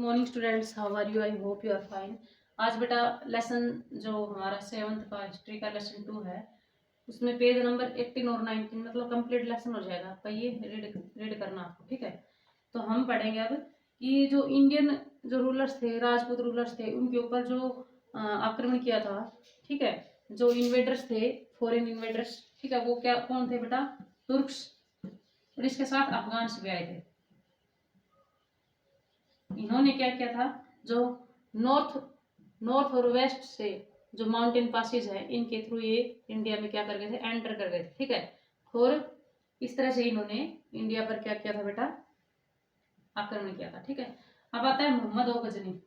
Morning students, how are you? I hope you are fine. आज बेटा lesson जो हमारा 7th का हिस्ट्री का लेसन 2 है, उसमें पेज नंबर 18 और 19 मतलब कंप्लीट लेसन हो जाएगा आपका। ये रीड करना आपको, ठीक है। तो हम पढ़ेंगे अब कि जो इंडियन जो रूलर्स थे, राजपूत रूलर्स थे, उनके ऊपर जो आक्रमण किया था, ठीक है। जो इन्वेडर्स थे, फॉरेन इन्वेडर्स, ठीक है, वो क्या कौन थे बेटा? तुर्क्स। और इसके साथ अफगान्स भी आए थे। इन्होंने क्या किया था? जो नॉर्थ नॉर्थ और वेस्ट से जो माउंटेन पासेज है, इनके थ्रू ये इंडिया में क्या कर गए थे? एंटर कर गए थे, ठीक है। और इस तरह से इन्होंने इंडिया पर क्या किया था बेटा? आक्रमण किया था, ठीक है। अब आता है मोहम्मद और गजनी।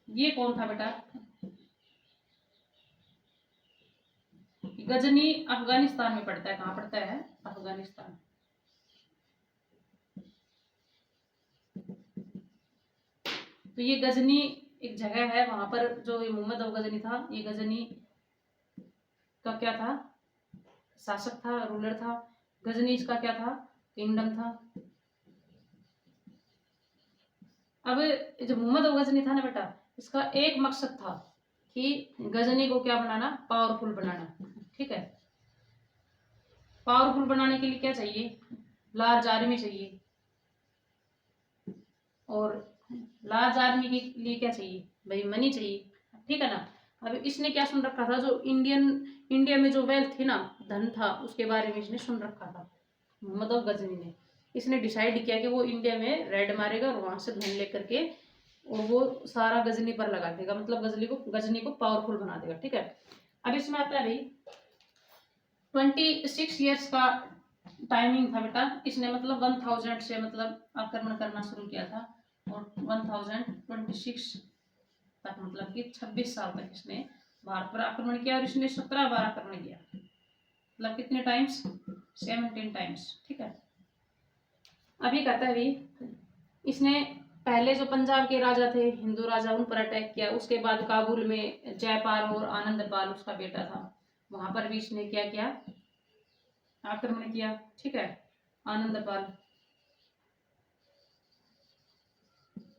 ये कौन था बेटा? गजनी अफगानिस्तान में पड़ता है। कहाँ पड़ता है? अफगानिस्तान। तो ये गजनी एक जगह है, वहां पर जो ये मोहम्मद और गजनी था, ये गजनी का क्या था? शासक था, रूलर था। गजनी इसका क्या था? किंगडम था। अब जो मोहम्मद और गजनी था ना बेटा, इसका एक मकसद था कि गजनी को क्या बनाना? पावरफुल बनाना, ठीक है। पावरफुल बनाने के लिए क्या चाहिए? लार्ज आर्मी चाहिए। और लार्ज आर्मी के लिए क्या चाहिए भाई? मनी चाहिए, ठीक है ना। अब इसने क्या सुन रखा था? जो इंडिया में जो वेल्थ थी ना, धन था, उसके बारे में इसने सुन रखा था, मोहम्मद और गजनी ने। इसने डिसाइड किया कि वो इंडिया में रेड मारेगा और वहां से धन लेकर के और वो सारा गजनी पर लगा देगा, मतलब गजनी को पावरफुल बना देगा, ठीक है। अब इसमें आता है भाई 26 ईयर्स का टाइमिंग था बेटा। इसने मतलब 1000 से मतलब आक्रमण करना शुरू किया था और 1026 तक, मतलब कि 26 साल तक इसने भारत पर आक्रमण किया। और इसने 17 बार आक्रमण किया, मतलब कितने टाइम्स? 17 टाइम्स, ठीक है। अभी कहता है भाई इसने पहले जो पंजाब के राजा थे, हिंदू राजा, उन पर अटैक किया। उसके बाद काबुल में जयपाल और आनंदपाल उसका बेटा था, वहां पर भी इसने क्या किया? आक्रमण किया, ठीक है। आनंदपाल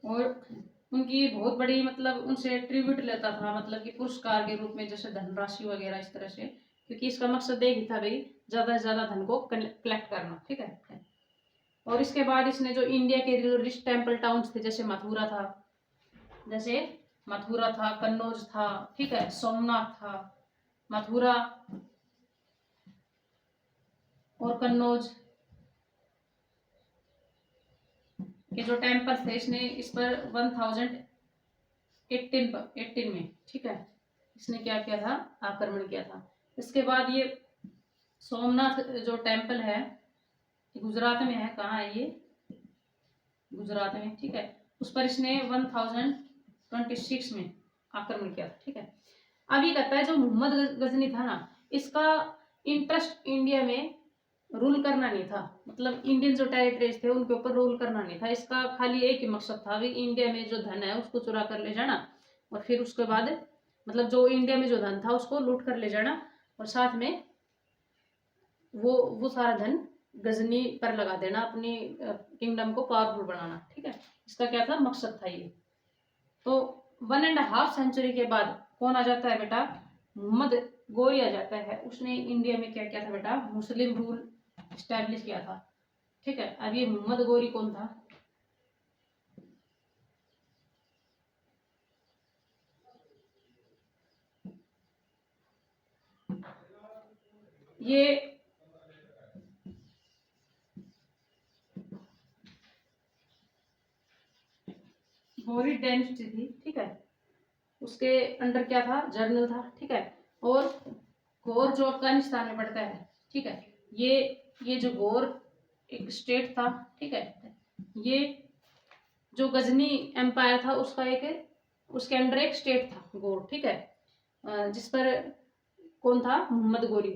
और उनकी बहुत बड़ी मतलब उनसे ट्रिब्यूट लेता था, मतलब कि पुरस्कार के रूप में, जैसे धनराशि वगैरह इस तरह से, क्योंकि इसका मकसद एक ही था भाई, ज्यादा से ज्यादा धन को कलेक्ट करना, ठीक है। और इसके बाद इसने जो इंडिया के रिच टेम्पल टाउन्स थे, जैसे मथुरा था, कन्नौज था, ठीक है, सोमनाथ था, मथुरा और कन्नौज के जो टेम्पल्स थे, इसने इस पर 1018 में, ठीक है, इसने क्या किया था? आक्रमण किया था। इसके बाद ये सोमनाथ जो टेम्पल है, गुजरात में है। कहाँ है ये? गुजरात में, ठीक है। उस पर इसने 1026 में आक्रमण किया था, ठीक है। अभी कहता है जो मोहम्मद गजनी था ना, इसका इंटरेस्ट इंडिया में रूल करना नहीं था, मतलब इंडियन जो टेरिटरीज थे उनके ऊपर रूल करना नहीं था। इसका खाली एक ही मकसद था, अभी इंडिया में जो धन है उसको चुरा कर ले जाना, और फिर उसके बाद मतलब जो इंडिया में जो धन था उसको लूट कर ले जाना, और साथ में वो सारा धन गजनी पर लगा देना, अपनी किंगडम को पावरफुल बनाना, ठीक है। इसका क्या था? मकसद था ये। तो 1.5 सेंचुरी के बाद कौन आ जाता है बेटा? मोहम्मद गोरी आ जाता है। उसने इंडिया में क्या किया था बेटा? मुस्लिम रूल स्टैब्लिश किया था, ठीक है। अब ये मोहम्मद गोरी कौन था? ये गोरी डायनेस्टी थी, ठीक है। उसके अंडर क्या था? जर्नल था, ठीक है। और गौर जो अफगानिस्तान में पड़ता है, ठीक है। ये जो गौर एक स्टेट था, ठीक है। ये जो गजनी एम्पायर था उसका एक उसके अंडर एक स्टेट था गौर, ठीक है। जिस पर कौन था? मोहम्मद गोरी।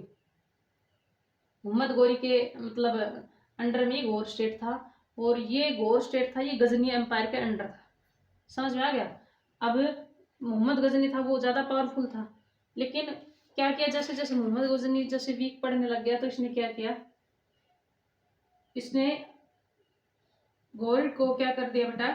मोहम्मद गोरी के मतलब अंडर में गौर स्टेट था, और ये गौर स्टेट था, ये गजनी एम्पायर के अंडर था। समझ में आ गया? अब मोहम्मद गजनी था वो ज्यादा पावरफुल था, लेकिन क्या किया? जैसे जैसे मोहम्मद गजनी जैसे वीक पड़ने लग गया, तो इसने क्या किया? इसने गौर को क्या कर दिया बेटा,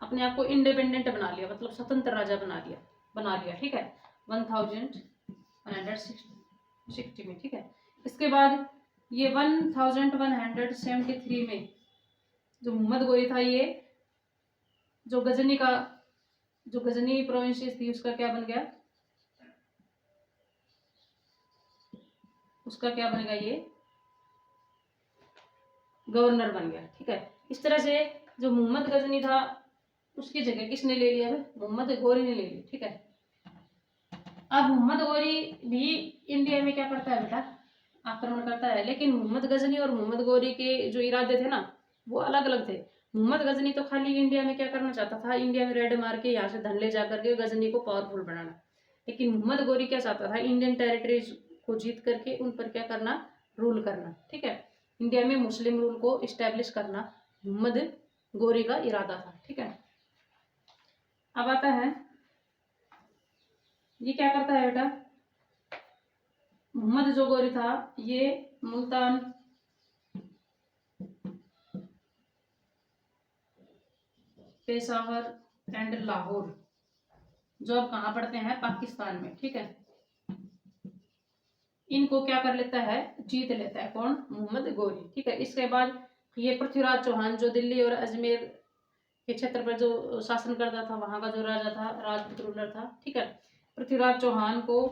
अपने आप को इंडिपेंडेंट बना लिया, मतलब स्वतंत्र राजा बना लिया, ठीक है, 1160 में, ठीक है। इसके बाद ये 1173 में जो मोहम्मद गोरी था, ये जो गजनी प्रोविंस थी उसका क्या बन गया, उसका क्या बनेगा, ये गवर्नर बन गया, ठीक है। इस तरह से जो मोहम्मद गजनी था उसकी जगह किसने ले लिया, मोहम्मद गोरी ने ले ली, ठीक है। अब मोहम्मद गोरी भी इंडिया में क्या करता है बेटा, आक्रमण करता है, लेकिन मोहम्मद गजनी और मोहम्मद गोरी के जो इरादे थे ना वो अलग अलग थे। मोहम्मद गजनी तो खाली इंडिया में क्या करना चाहता था, इंडिया में रेड मार के यहाँ से धन ले जाकर के गजनी को पावरफुल बनाना, लेकिन मोहम्मद गोरी क्या चाहता था, इंडियन टेरिटरीज को जीत करके उन पर क्या करना, रूल करना, ठीक है। इंडिया में मुस्लिम रूल को इस्टेब्लिश करना मोहम्मद गोरी का इरादा था, ठीक है। अब आता है, ये क्या करता है बेटा, मोहम्मद जो गोरी था ये मुल्तान, पेशावर एंड लाहौर, जो अब कहाँ पड़ते हैं, पाकिस्तान में, ठीक है, इनको क्या कर लेता है, जीत लेता है, कौन, मोहम्मद गोरी, ठीक है। इसके बाद ये पृथ्वीराज चौहान जो दिल्ली और अजमेर के क्षेत्र पर जो शासन करता था, वहां का जो राजा था, राजपूत रूलर था, ठीक है। पृथ्वीराज चौहान को,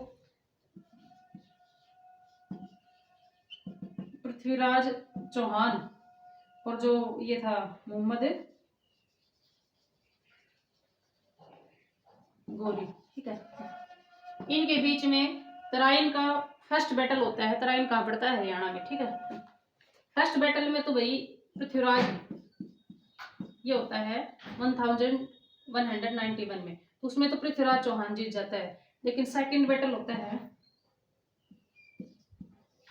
पृथ्वीराज चौहान और जो ये था मोहम्मद गोरी, ठीक है, इनके बीच में तराइन का फर्स्ट बैटल होता है। तराइन कहाँ पड़ता है, हरियाणा में, ठीक है। फर्स्ट बैटल में तो भाई पृथ्वीराज ये होता है 1191 में, तो उसमें तो पृथ्वीराज चौहान जीत जाता है, लेकिन सेकंड बैटल होता है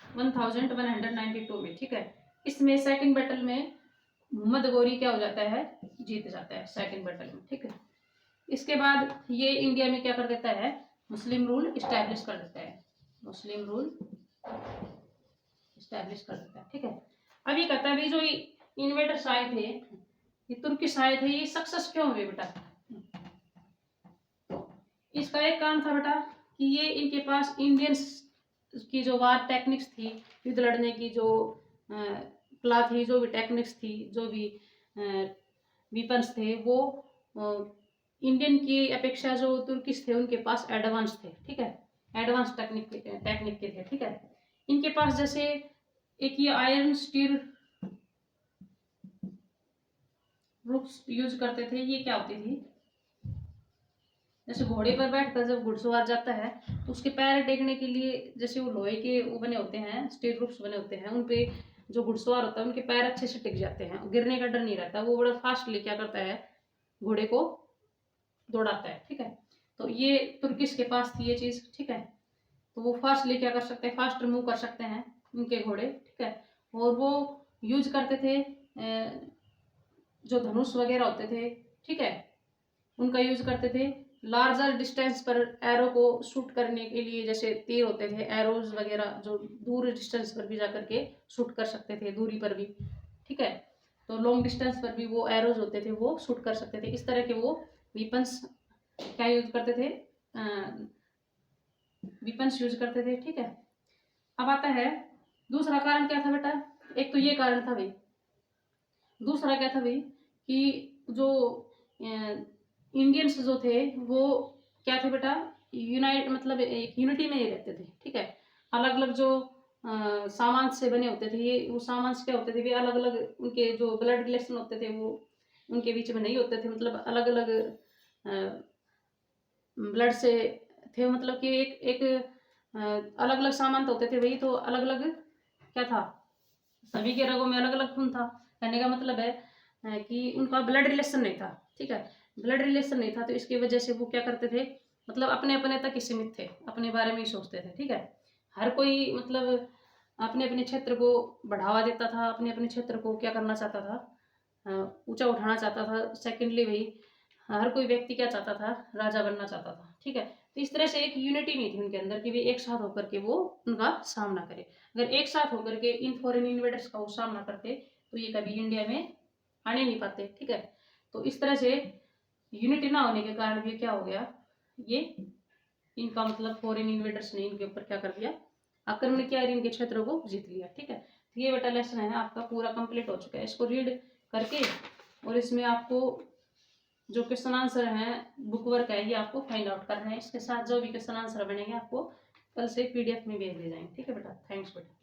1192 में, ठीक है। इसमें सेकंड बैटल में मोहम्मद गोरी क्या हो जाता है, जीत जाता है सेकंड बैटल में, ठीक है। इसके बाद ये इंडिया में क्या कर देता है, मुस्लिम रूल इस्टेब्लिश कर देता है, मुस्लिम रूल इस्टेब्लिश कर देता है, ठीक है। अब ये कहता है जो इन्वेडर्स आए थे, ये तुर्किश आए थे, ये सक्सेस क्यों हुए बेटा, इसका एक कारण था बेटा कि ये इनके पास इंडियंस की जो वार टेक्निक्स थी, युद्ध लड़ने की जो कला थी, जो भी टेक्निक्स थी, जो भी वेपन्स थे, वो इंडियन की अपेक्षा जो तुर्किश थे उनके पास एडवांस थे, ठीक है, एडवांस टेक्निक के थे, ठीक है। इनके पास जैसे एक ये आयरन स्टील रूप्स यूज करते थे, ये क्या होती थी, जैसे घोड़े पर बैठकर जब घुड़सवार जाता है तो उसके पैर टेकने के लिए जैसे वो लोहे के वो बने होते हैं, स्टील रूप्स बने होते हैं, उनपे जो घुड़सवार होता है उनके पैर अच्छे से टिक जाते हैं, गिरने का डर नहीं रहता, वो बड़ा फास्टली क्या करता है, घोड़े को दौड़ाता है, ठीक है। तो ये तुर्किश के पास थी ये चीज, ठीक है, तो वो फास्टली क्या कर सकते हैं, फास्ट मूव कर सकते हैं उनके घोड़े, ठीक है। और वो यूज करते थे जो धनुष वगैरह होते थे, ठीक है, उनका यूज करते थे लार्जर डिस्टेंस पर एरो को शूट करने के लिए, जैसे तीर होते थे, एरोज वगैरह जो दूर डिस्टेंस पर भी जाकर के शूट कर सकते थे, दूरी पर भी, ठीक है। तो लॉन्ग डिस्टेंस पर भी वो एरोज होते थे, वो शूट कर सकते थे, इस तरह के वो वेपन्स क्या यूज करते थे, वेपन्स यूज करते थे, ठीक है। अब आता है दूसरा कारण क्या था बेटा, एक तो ये कारण था भाई, दूसरा क्या था भाई कि जो इंडियंस जो थे वो क्या थे बेटा, यूनाइट मतलब एक यूनिटी में ही रहते थे, ठीक है। अलग अलग जो सामान से बने होते थे, ये वो सामान क्या होते थे भी अलग अलग, उनके जो ब्लड रिलेशन होते थे वो उनके बीच में नहीं होते थे, मतलब अलग अलग ब्लड से थे, मतलब कि एक एक अलग अलग सामान तो होते थे वही, तो अलग अलग क्या था, सभी के रगों में अलग अलग खून था, कहने का मतलब है कि उनका ब्लड रिलेशन नहीं था, ठीक है, ब्लड रिलेशन नहीं था, तो इसकी वजह से वो क्या करते थे, मतलब अपने अपने तक ही सीमित थे, अपने बारे में ही सोचते थे, ठीक है। हर कोई मतलब अपने अपने क्षेत्र को बढ़ावा देता था, अपने अपने क्षेत्र को क्या करना चाहता था, ऊंचा उठाना चाहता था। सेकेंडली भाई हर कोई व्यक्ति क्या चाहता था, राजा बनना चाहता था, ठीक है। तो इस तरह से एक यूनिटी नहीं थी उनके अंदर कि वे एक साथ होकर के वो उनका सामना करे। अगर एक साथ होकर के इन फॉरेन इन्वेडर्स का वो सामना करते तो ये कभी इंडिया में आने नहीं पाते। ठीक है, तो इस तरह से यूनिटी ना होने के कारण ये क्या हो गया, ये इनका मतलब फॉरेन इन्वेडर्स ने इनके ऊपर क्या कर दिया, आक्रमण किया और इनके क्षेत्रों को जीत लिया। ठीक है, तो ये बेटा लेसन है आपका पूरा कंप्लीट हो चुका है। इसको रीड करके और इसमें आपको जो क्वेश्चन आंसर है बुक वर्क है ये आपको फाइंड आउट करना है। इसके साथ जो भी क्वेश्चन आंसर बनेंगे आपको कल से पीडीएफ में भेज दिए जाएंगे। ठीक है बेटा, थैंक्स बेटा।